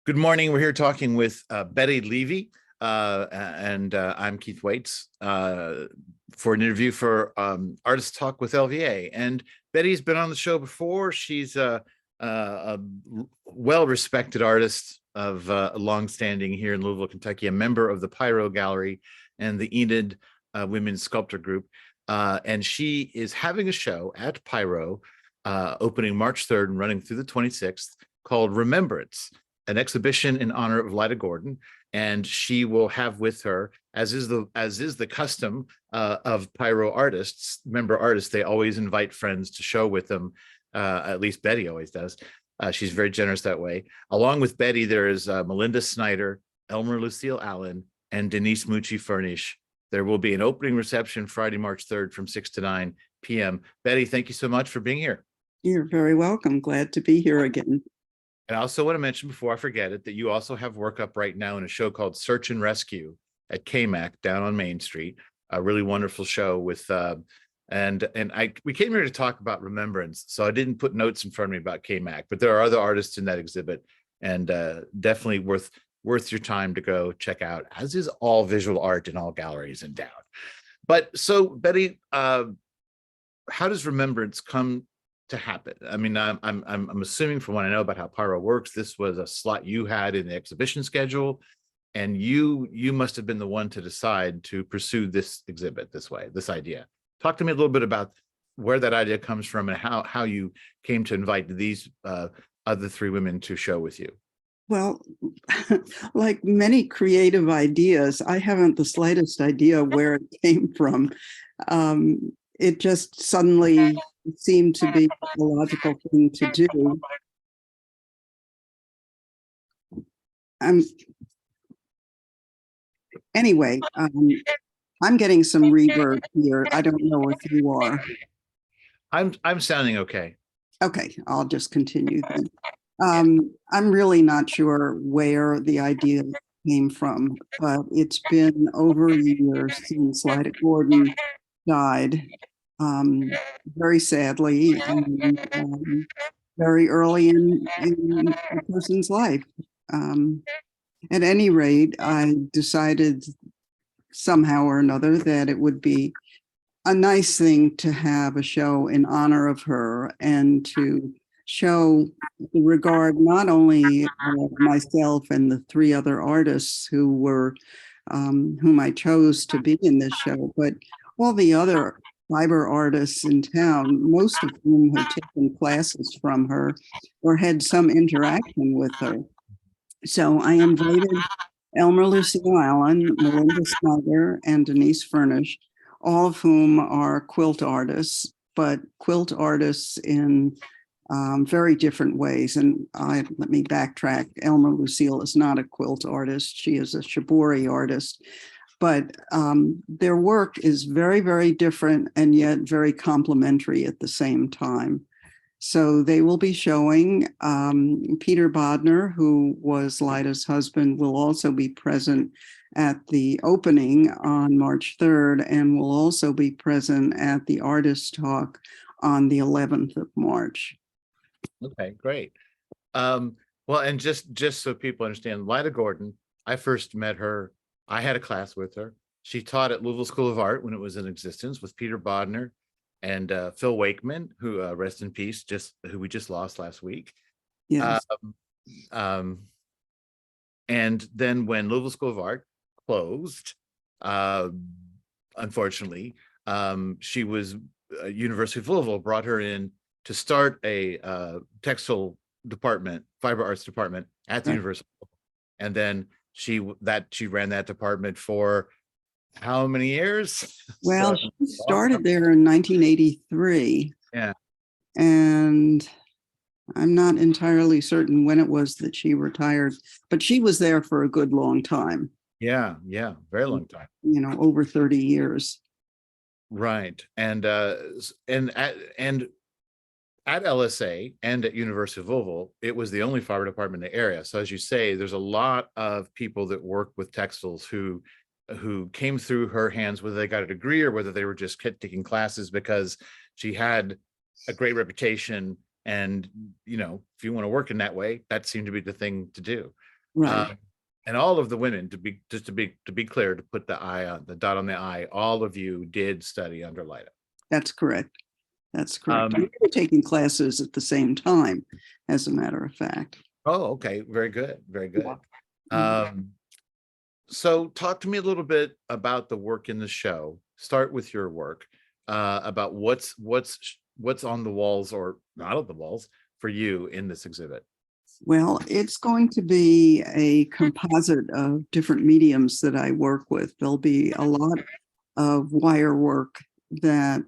Good morning. We're here talking with Bette Levy, and I'm Keith Waits for an interview for Artist Talk with LVA. And Betty's been on the show before. She's a well-respected artist of longstanding here in Louisville, Kentucky, a member of the PYRO Gallery and the Enid Women's Sculptor Group. And she is having a show at PYRO opening March 3rd and running through the 26th called Remembrance, an exhibition in honor of Lida Gordon, and she will have with her, as is the custom of PYRO artists, member artists. They always invite friends to show with them. At least Betty always does. She's very generous that way. Along with Betty, there is Melinda Snyder, Elmer Lucille Allen, and Denise Mucci Furnish. There will be an opening reception Friday, March 3rd from 6 to 9 p.m. Betty, thank you so much for being here. You're very welcome. Glad to be here again. And I also want to mention before I forget it, that you also have work up right now in a show called Search and Rescue at KMAC down on Main Street. A really wonderful show with, we came here to talk about Remembrance, so I didn't put notes in front of me about KMAC, but there are other artists in that exhibit, and definitely worth your time to go check out, as is all visual art in all galleries in town. But so Betty, how does Remembrance come to happen? I mean, I'm assuming from what I know about how PYRO works, this was a slot you had in the exhibition schedule, and you must have been the one to decide to pursue this exhibit this way, this idea. Talk to me a little bit about where that idea comes from and how you came to invite these other three women to show with you. Well, like many creative ideas, I haven't the slightest idea where it came from. It just suddenly seemed to be a logical thing to do. Anyway, I'm getting some reverb here. I don't know if you are. I'm sounding okay. Okay, I'll just continue then. I'm really not sure where the idea came from, but it's been over a year since Lida Gordon died, very sadly, and very early in a person's life. At any rate, I decided somehow or another that it would be a nice thing to have a show in honor of her and to show the regard not only of myself and the three other artists whom I chose to be in this show, but all the other fiber artists in town, most of whom had taken classes from her or had some interaction with her. So I invited Elmer Lucille Allen, Melinda Snyder, and Denise Furnish, all of whom are quilt artists, but quilt artists in very different ways. And let me backtrack. Elmer Lucille is not a quilt artist. She is a shibori artist. But their work is very, very different and yet very complementary at the same time. So they will be showing. Peter Bodner, who was Lida's husband, will also be present at the opening on March 3rd and will also be present at the Artist Talk on the 11th of March. Okay, great. Well, and just so people understand, Lida Gordon, I first met her. I had a class with her. She taught at Louisville School of Art when it was in existence with Peter Bodner and Phil Wakeman, who rest in peace, who we just lost last week. Yes. And then when Louisville School of Art closed, unfortunately, University of Louisville brought her in to start a textile department, fiber arts department at the University of Louisville. And then she ran that department for how many years? Well, she started there in 1983. Yeah. And I'm not entirely certain when it was that she retired, but she was there for a good long time. Yeah, very long time. Over 30 years. Right. And at LSA and at University of Louisville, it was the only fiber department in the area. So as you say, there's a lot of people that work with textiles who came through her hands, whether they got a degree or whether they were just taking classes because she had a great reputation. And, if you want to work in that way, that seemed to be the thing to do. Right. And all of the women, to be clear, to put the I on the dot on the I, all of you did study under Lida. That's correct. That's correct. We were taking classes at the same time, as a matter of fact. Oh, okay. Very good. Very good. Yeah. So talk to me a little bit about the work in the show. Start with your work, about what's on the walls or not on the walls for you in this exhibit. Well, it's going to be a composite of different mediums that I work with. There'll be a lot of wire work that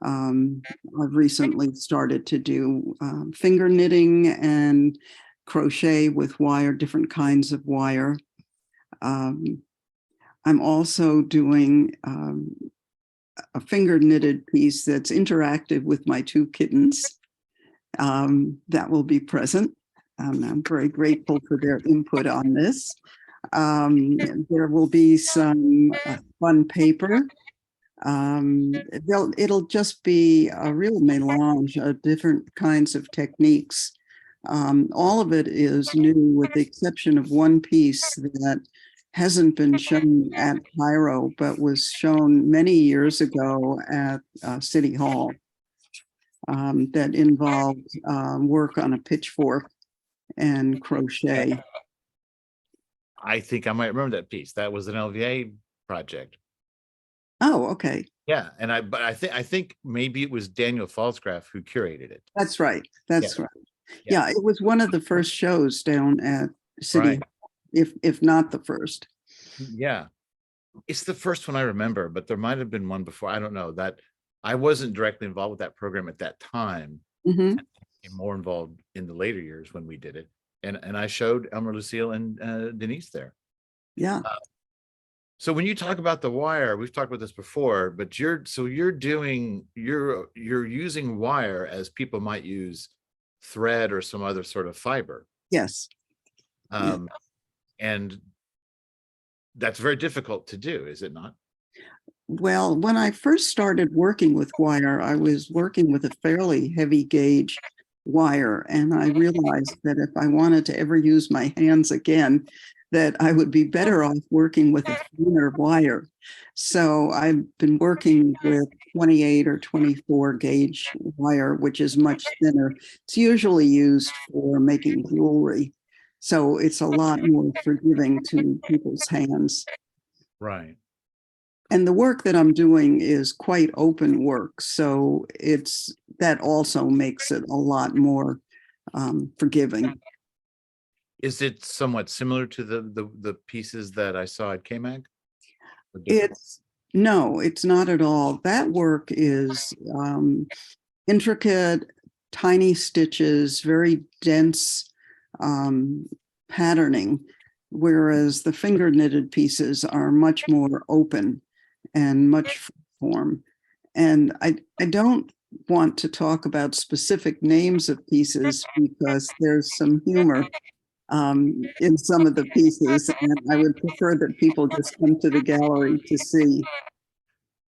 I've recently started to do, finger knitting and crochet with wire, different kinds of wire. I'm also doing a finger knitted piece that's interactive with my two kittens. That will be present. I'm very grateful for their input on this. There will be some fun paper. It'll just be a real melange of different kinds of techniques. All of it is new, with the exception of one piece that hasn't been shown at PYRO, but was shown many years ago at City Hall, that involved work on a pitchfork and crochet. I think I might remember that piece. That was an LVA project. Oh, okay. Yeah, and I think maybe it was Daniel Falsgraf who curated it. That's right. That's Yeah. right. Yeah, it was one of the first shows down at City, Right. if not the first. Yeah, it's the first one I remember, but there might have been one before. I don't know. That I wasn't directly involved with that program at that time. Mhm. I'm more involved in the later years when we did it, and I showed Elmer Lucille and Denise there. Yeah. So when you talk about the wire, we've talked about this before, but you're using wire as people might use thread or some other sort of fiber. Yes. And that's very difficult to do, is it not? Well, when I first started working with wire, I was working with a fairly heavy gauge wire, and I realized that if I wanted to ever use my hands again, that I would be better off working with a thinner wire. So I've been working with 28 or 24 gauge wire, which is much thinner. It's usually used for making jewelry. So it's a lot more forgiving to people's hands. Right. And the work that I'm doing is quite open work. So that also makes it a lot more forgiving. Is it somewhat similar to the pieces that I saw at KMAG? No, it's not at all. That work is intricate, tiny stitches, very dense patterning, whereas the finger knitted pieces are much more open and much form. And I don't want to talk about specific names of pieces because there's some humor in some of the pieces, and I would prefer that people just come to the gallery to see.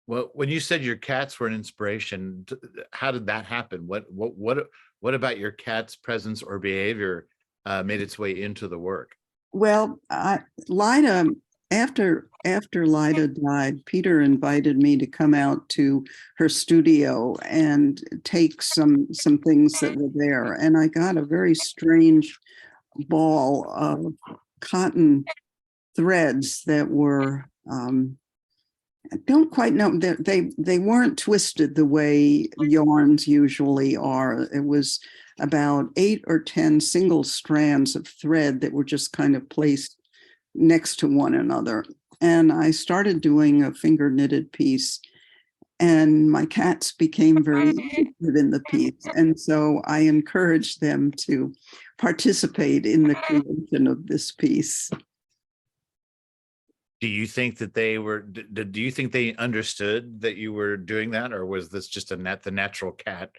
Well, when you said your cats were an inspiration, how did that happen? What about your cat's presence or behavior made its way into the work? Well, Lida, after Lida died, Peter invited me to come out to her studio and take some things that were there, and I got a very strange ball of cotton threads that were I don't quite know, they weren't twisted the way yarns usually are. It was about 8 or 10 single strands of thread that were just kind of placed next to one another. And I started doing a finger knitted piece, and my cats became very interested in the piece. And so I encouraged them to participate in the creation of this piece. Do you think that do you think they understood that you were doing that, or was this just the natural cat?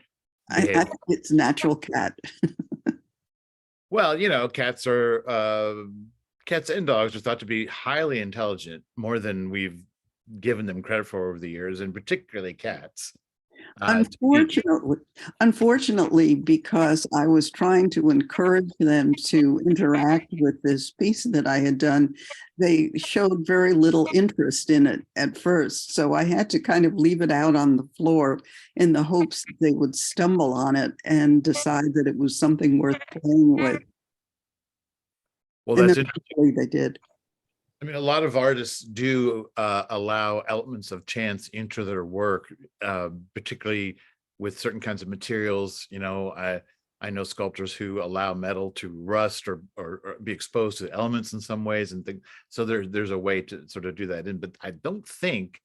I think it's natural cat. Well, cats and dogs are thought to be highly intelligent, more than we've given them credit for over the years, and particularly cats. Uh, Unfortunately, because I was trying to encourage them to interact with this piece that I had done, they showed very little interest in it at first. So I had to kind of leave it out on the floor in the hopes that they would stumble on it and decide that it was something worth playing with. well, And that's then interesting. eventually they did. I mean, a lot of artists do allow elements of chance into their work, particularly with certain kinds of materials. You know, I know sculptors who allow metal to rust or be exposed to elements in some ways, and think so. There's a way to sort of do that in, but I don't think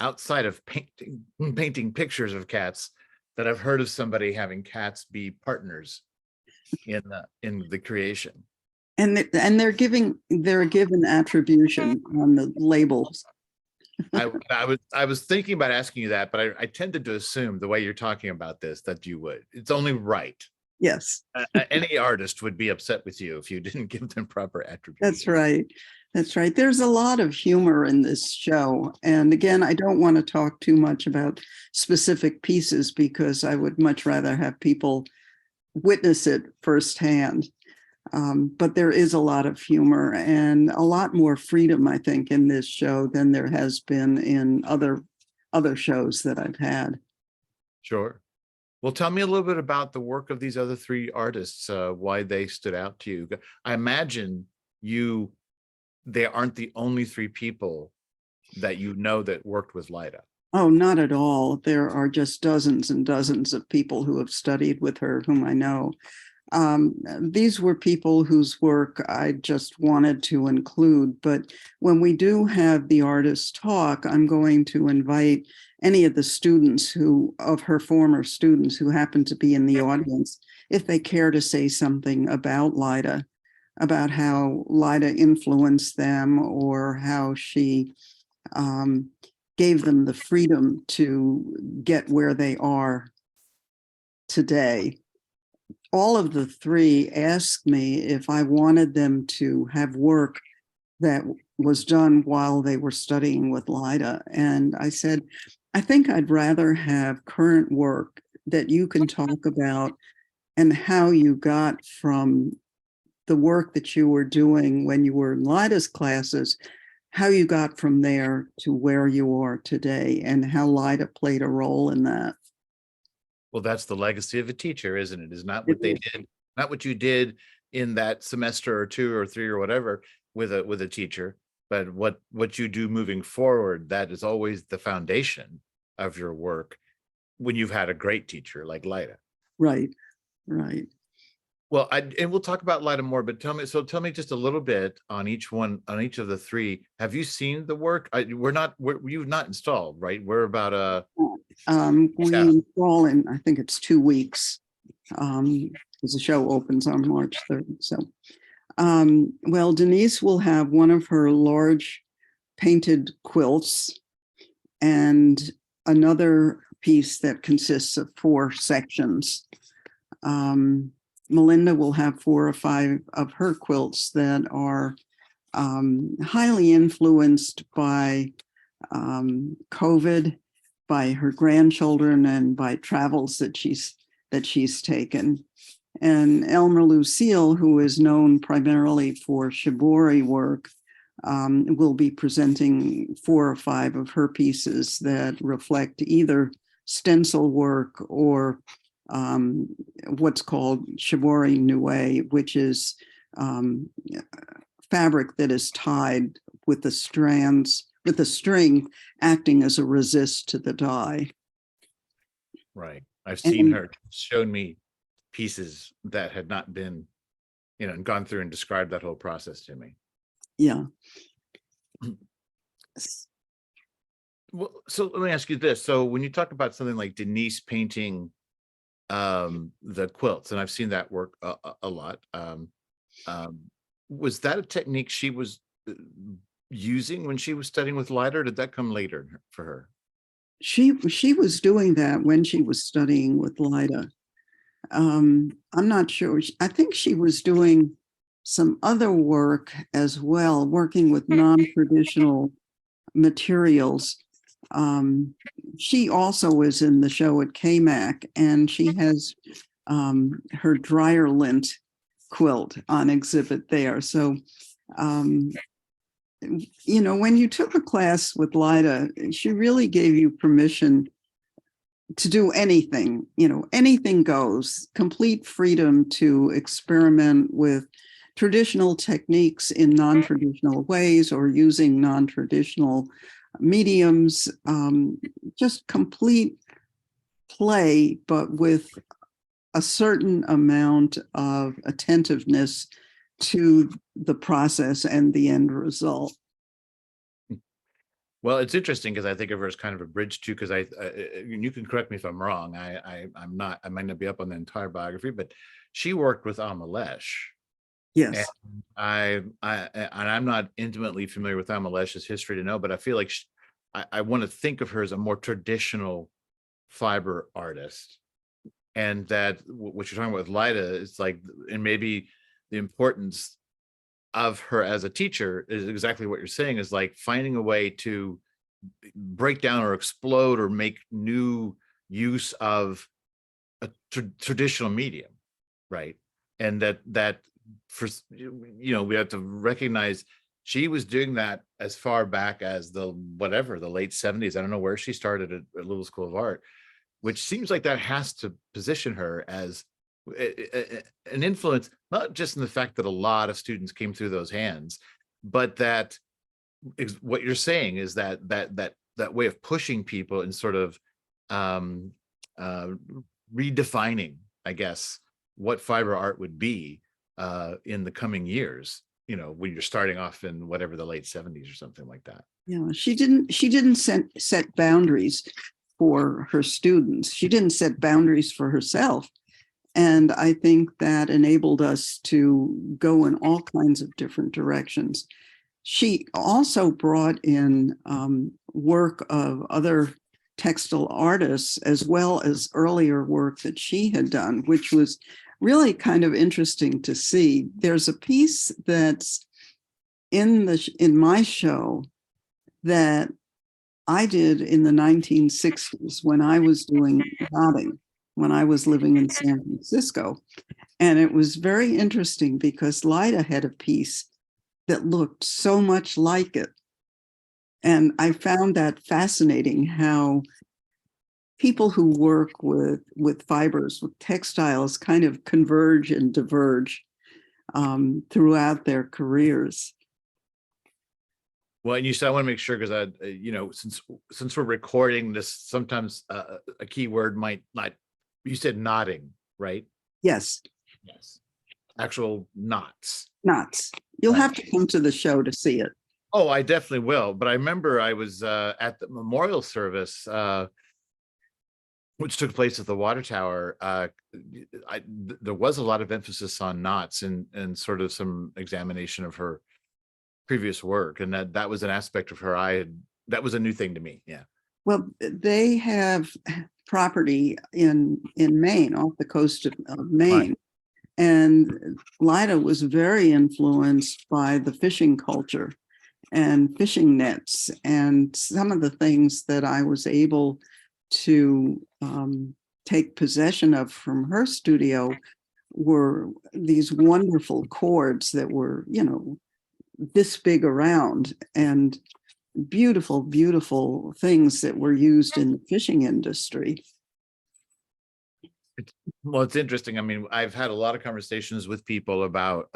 outside of painting pictures of cats that I've heard of somebody having cats be partners in the creation. And they're given attribution on the labels. I was thinking about asking you that, but I tended to assume the way you're talking about this that you would. It's only right. Yes, Any artist would be upset with you if you didn't give them proper attribution. that's right. That's right. There's a lot of humor in this show. And again, I don't want to talk too much about specific pieces because I would much rather have people witness it firsthand. But there is a lot of humor and a lot more freedom, I think, in this show than there has been in other shows that I've had. Sure. Well, tell me a little bit about the work of these other three artists, why they stood out to you. I imagine they aren't the only three people that you know that worked with Lida. Oh, not at all. There are just dozens and dozens of people who have studied with her, whom I know. These were people whose work I just wanted to include, but when we do have the artist talk, I'm going to invite any of the students of her former students who happen to be in the audience, if they care to say something about Lida, about how Lida influenced them or how she gave them the freedom to get where they are today. All of the three asked me if I wanted them to have work that was done while they were studying with Lida. And I said, I think I'd rather have current work that you can talk about and how you got from the work that you were doing when you were in Lida's classes, how you got from there to where you are today and how Lida played a role in that. Well, that's the legacy of a teacher, isn't it? Is not what they did, not what you did in that semester or two or three or whatever with a teacher, but what you do moving forward. That is always the foundation of your work when you've had a great teacher like Lida. Right, right. Well, and we'll talk about Lida more, but tell me just a little bit on each of the three. Have you seen the work? You've not installed, right? We're about We install in, I think it's 2 weeks, because the show opens on March 3rd. So, well, Denise will have one of her large painted quilts and another piece that consists of 4 sections. Melinda will have 4 or 5 of her quilts that are highly influenced by COVID, by her grandchildren, and by travels that she's taken. And Elmer Lucille, who is known primarily for shibori work, will be presenting 4 or 5 of her pieces that reflect either stencil work or what's called shibori nue, which is fabric that is tied with the strands, with the string acting as a resist to the dye. right. I've seen her shown me pieces that had not been, and gone through and described that whole process to me. Yeah. Well, so let me ask you this. So when you talk about something like Denise painting the quilts, and I've seen that work a lot, was that a technique she was using when she was studying with Lida, or did that come later for her? She was doing that when she was studying with Lida. I'm not sure. I think she was doing some other work as well, working with non-traditional materials. she also was in the show at KMAC, and she has her dryer lint quilt on exhibit there. So, you know, when you took a class with Lida, she really gave you permission to do anything, you know, anything goes, complete freedom to experiment with traditional techniques in non-traditional ways or using non-traditional mediums, just complete play, but with a certain amount of attentiveness to the process and the end result. Well, it's interesting because I think of her as kind of a bridge too, because you can correct me if I'm wrong. I'm not, I might not be up on the entire biography, but she worked with Amalesh. Yes. And I'm not intimately familiar with Amalesh's history to know, but I feel like I want to think of her as a more traditional fiber artist. And that what you're talking about with Lida is like, and maybe the importance of her as a teacher is exactly what you're saying, is like finding a way to break down or explode or make new use of a traditional medium, right? And that for, you know, we have to recognize she was doing that as far back as the late 70s. I don't know where she started at Little School of Art, which seems like that has to position her as an influence, not just in the fact that a lot of students came through those hands, but that what you're saying is that way of pushing people and sort of redefining, I guess, what fiber art would be in the coming years, you know, when you're starting off in whatever the late 70s or something like that. Yeah, she didn't set boundaries for her students. She didn't set boundaries for herself. And I think that enabled us to go in all kinds of different directions. She also brought in work of other textile artists, as well as earlier work that she had done, which was really kind of interesting to see. There's a piece that's in my show that I did in the 1960s when I was doing knotting, when I was living in San Francisco. And it was very interesting because Lida had a piece that looked so much like it. And I found that fascinating, how people who work with fibers, with textiles, kind of converge and diverge throughout their careers. Well, and you said, I want to make sure, because I, you know, since we're recording this, sometimes a key word might not. You said knotting, right? Yes. Yes. Actual knots. Knots. You'll have to come to the show to see it. Oh, I definitely will. But I remember I was at the memorial service, which took place at the water tower. There was a lot of emphasis on knots and sort of some examination of her previous work, and that was an aspect of her that was a new thing to me. Yeah. Well, they have property in Maine, off the coast of Maine. Right. And Lida was very influenced by the fishing culture and fishing nets, and some of the things that I was able to take possession of from her studio were these wonderful cords that were, you know, this big around, and beautiful, beautiful things that were used in the fishing industry. Well, it's interesting. I mean, I've had a lot of conversations with people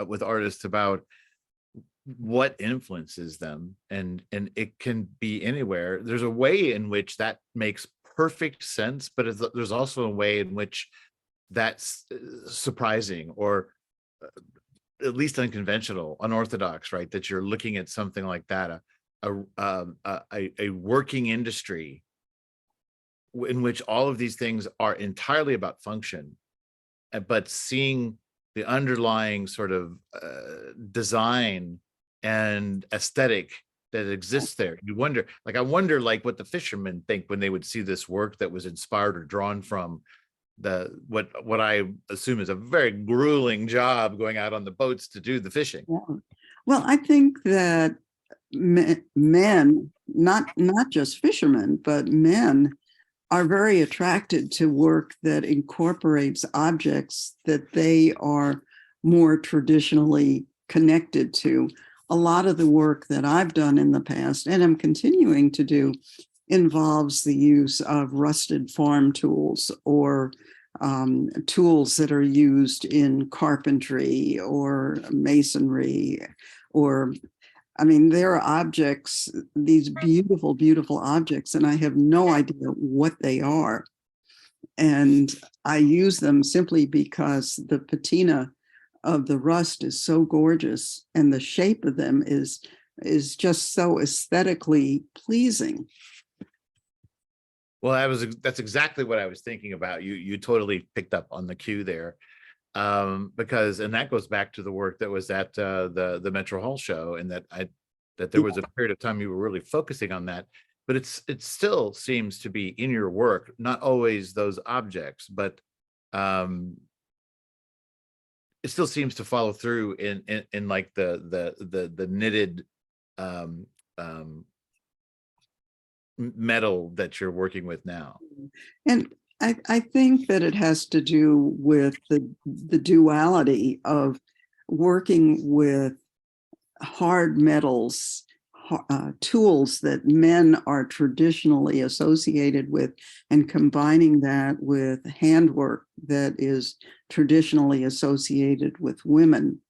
with artists about what influences them, and it can be anywhere. There's a way in which that makes perfect sense, but there's also a way in which that's surprising, or at least unconventional, unorthodox, right? That you're looking at something like that, a working industry in which all of these things are entirely about function, but seeing the underlying sort of design and aesthetic that exists there. You wonder, like, I wonder, like, what the fishermen think when they would see this work that was inspired or drawn from what I assume is a very grueling job, going out on the boats to do the fishing. Yeah. Well, I think that men not just fishermen, but men are very attracted to work that incorporates objects that they are more traditionally connected to. A lot of the work that I've done in the past, and I'm continuing to do, involves the use of rusted farm tools or tools that are used in carpentry or masonry, or I mean, there are objects, these beautiful, beautiful objects, and I have no idea what they are. And I use them simply because the patina of the rust is so gorgeous, and the shape of them is just so aesthetically pleasing. Well, that's exactly what I was thinking about. You totally picked up on the cue there, because and that goes back to the work that was at the Metro Hall show, and that there was a period of time you were really focusing on that. But it still seems to be in your work, not always those objects, but it still seems to follow through in like the knitted metal that you're working with now. And I think that it has to do with the duality of working with hard metals, tools that men are traditionally associated with, and combining that with handwork that is traditionally associated with women.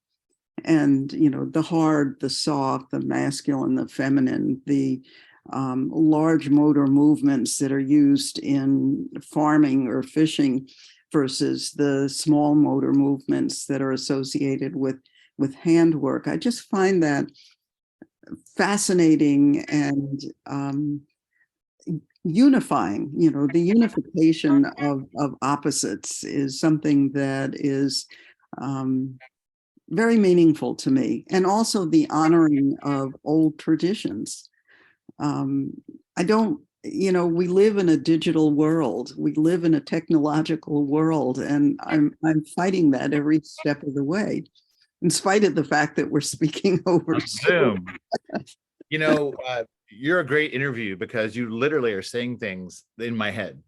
And, you know, the hard, the soft, the masculine, the feminine, the large motor movements that are used in farming or fishing versus the small motor movements that are associated with handwork. I just find that fascinating and unifying. You know, the unification of opposites is something that is very meaningful to me, and also the honoring of old traditions. I don't, you know, we live in a digital world. We live in a technological world, and I'm fighting that every step of the way, in spite of the fact that we're speaking over Zoom. You know, you're a great interview because you literally are saying things in my head.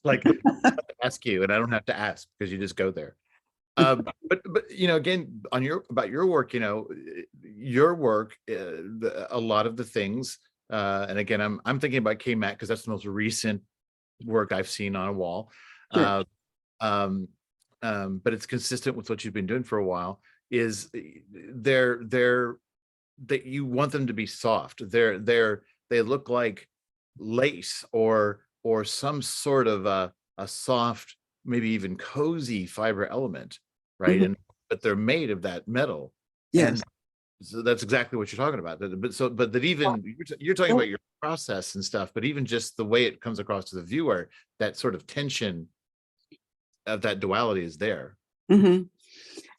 Like, I have to ask you, and I don't have to ask because you just go there. But you know, again, about your work, you know, your work, a lot of the things, and again, I'm thinking about K-Mac because that's the most recent work I've seen on a wall. Sure. But it's consistent with what you've been doing for a while. Is that you want them to be soft. They look like lace or some sort of a soft, maybe even cozy fiber element, right? Mhm. But they're made of that metal. Yes. And so that's exactly what you're talking about. But that even you're talking about your process and stuff, but even just the way it comes across to the viewer, that sort of tension of that duality is there. Mm-hmm.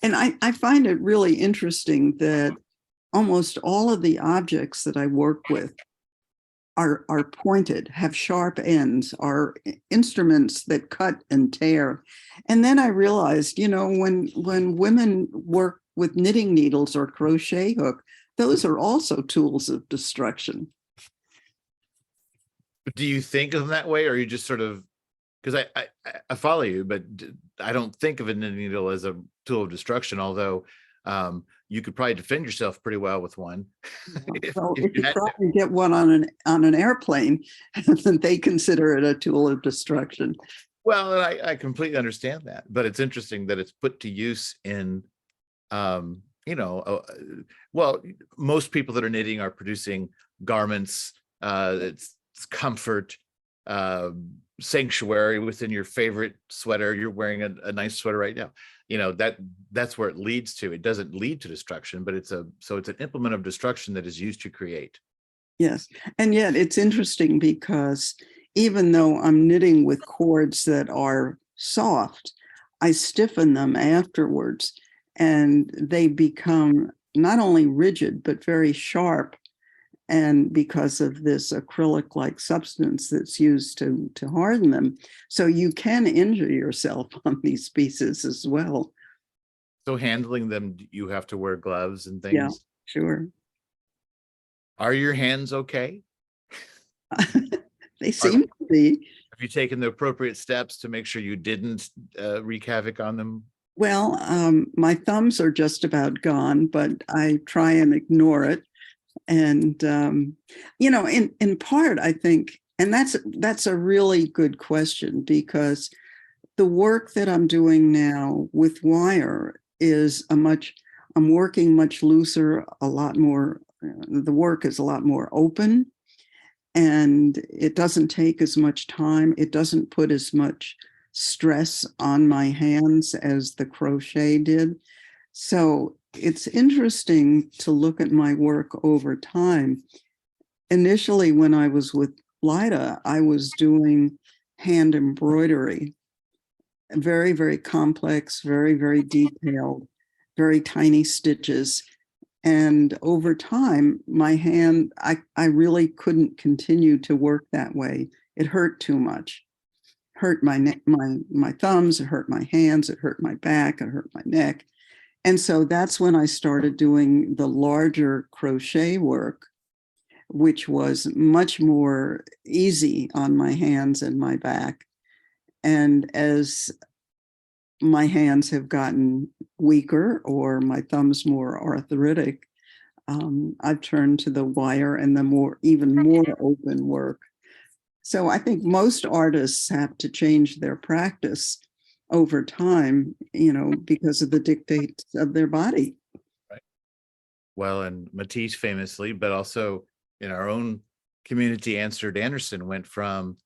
And I find it really interesting that almost all of the objects that I work with are pointed, have sharp ends, are instruments that cut and tear. And then I realized, you know, when women work with knitting needles or crochet hook, those are also tools of destruction. But do you think of them that way, or you just sort of, because I follow you, but I don't think of a knitting needle as a tool of destruction, although you could probably defend yourself pretty well with one. Well, if you try and get one on an airplane, then they consider it a tool of destruction. Well, I completely understand that, but it's interesting that it's put to use in, you know, well, most people that are knitting are producing garments. It's comfort, sanctuary within your favorite sweater. You're wearing a nice sweater right now. You know, that's where it leads to. It doesn't lead to destruction, but it's an implement of destruction that is used to create. Yes. And yet it's interesting because even though I'm knitting with cords that are soft, I stiffen them afterwards, and they become not only rigid, but very sharp. And because of this acrylic-like substance that's used to harden them. So you can injure yourself on these pieces as well. So handling them, you have to wear gloves and things. Yeah, sure. Are your hands okay? They seem to be. Have you taken the appropriate steps to make sure you didn't wreak havoc on them? Well, my thumbs are just about gone, but I try and ignore it. And in part, I think, and that's a really good question, because the work that I'm doing now with wire is I'm working much looser, a lot more. The work is a lot more open, and it doesn't take as much time. It doesn't put as much stress on my hands as the crochet did. So it's interesting to look at my work over time. Initially, when I was with Lida, I was doing hand embroidery, very, very complex, very, very detailed, very tiny stitches. And over time, my hand, I really couldn't continue to work that way. It hurt too much. Hurt my neck, my thumbs, it hurt my hands, it hurt my back, it hurt my neck. And so that's when I started doing the larger crochet work, which was much more easy on my hands and my back. And as my hands have gotten weaker or my thumbs more arthritic, I've turned to the wire and the even more open work. So I think most artists have to change their practice over time, because of the dictates of their body. Right. Well, and Matisse famously, but also in our own community, Anserd Anderson went from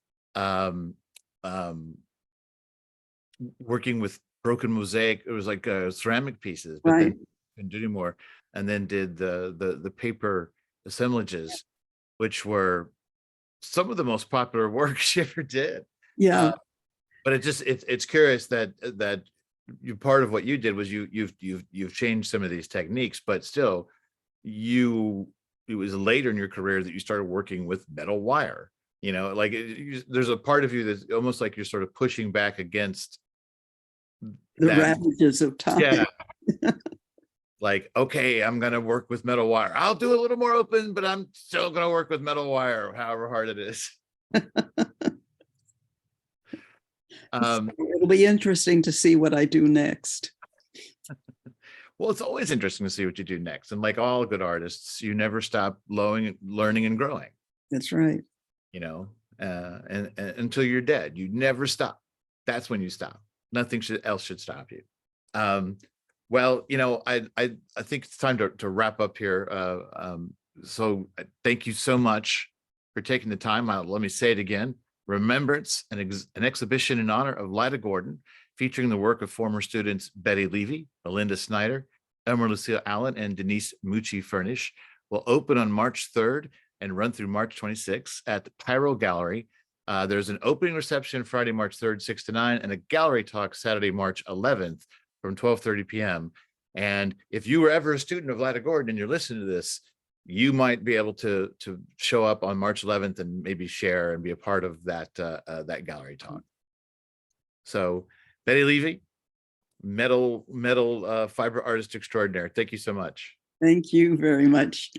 working with broken mosaic, it was like ceramic pieces, but Right. then didn't do anymore, and then did the paper assemblages, which were some of the most popular work she ever did. Yeah. But it's curious that you, part of what you did was you've changed some of these techniques, but still it was later in your career that you started working with metal wire. Like there's a part of you that's almost like you're sort of pushing back against The that. ravages of time. Yeah. Like, okay, I'm gonna work with metal wire. I'll do a little more open, but I'm still gonna work with metal wire, however hard it is. It'll be interesting to see what I do next. Well, it's always interesting to see what you do next. And like all good artists, you never stop learning and growing. That's right. And until you're dead, you never stop. That's when you stop. Nothing else should stop you. Well, I think it's time to wrap up here. So thank you so much for taking the time. Let me say it again. Remembrance, an exhibition in honor of Lida Gordon, featuring the work of former students Bette Levy, Melinda Snyder, Emma Lucille Allen, and Denise Mucci-Furnish, will open on March 3rd and run through March 26th at the PYRO Gallery. There's an opening reception Friday, March 3rd, 6 to 9, and a gallery talk Saturday, March 11th from 12:30 p.m. And if you were ever a student of Lida Gordon and you're listening to this, you might be able to show up on March 11th and maybe share and be a part of that gallery talk. So Bette Levy, metal fiber artist extraordinaire, thank you so much. Thank you very much.